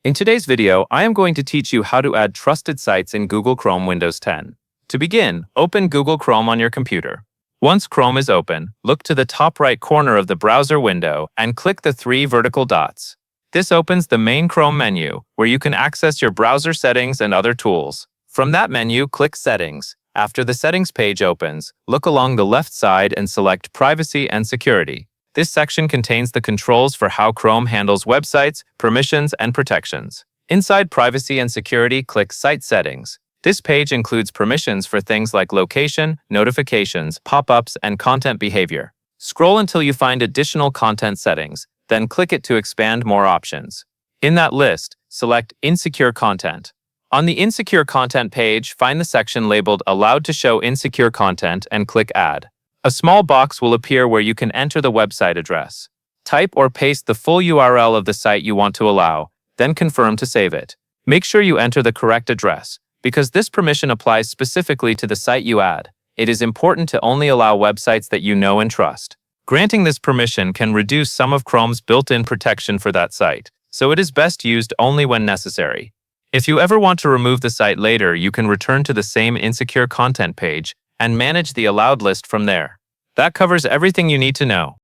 In today's video, I am going to teach you how to add trusted sites in Google Chrome Windows 10. To begin, open Google Chrome on your computer. Once Chrome is open, look to the top right corner of the browser window and click the three vertical dots. This opens the main Chrome menu, where you can access your browser settings and other tools. From that menu, click Settings. After the Settings page opens, look along the left side and select Privacy and Security. This section contains the controls for how Chrome handles websites, permissions, and protections. Inside Privacy and Security, click Site Settings. This page includes permissions for things like location, notifications, pop-ups, and content behavior. Scroll until you find additional content settings, then click it to expand more options. In that list, select Insecure Content. On the Insecure Content page, find the section labeled Allowed to Show Insecure Content and click Add. A small box will appear where you can enter the website address. Type or paste the full URL of the site you want to allow, then confirm to save it. Make sure you enter the correct address, because this permission applies specifically to the site you add. It is important to only allow websites that you know and trust. Granting this permission can reduce some of Chrome's built-in protection for that site, so it is best used only when necessary. If you ever want to remove the site later, you can return to the same Insecure Content page and manage the allowed list from there. That covers everything you need to know.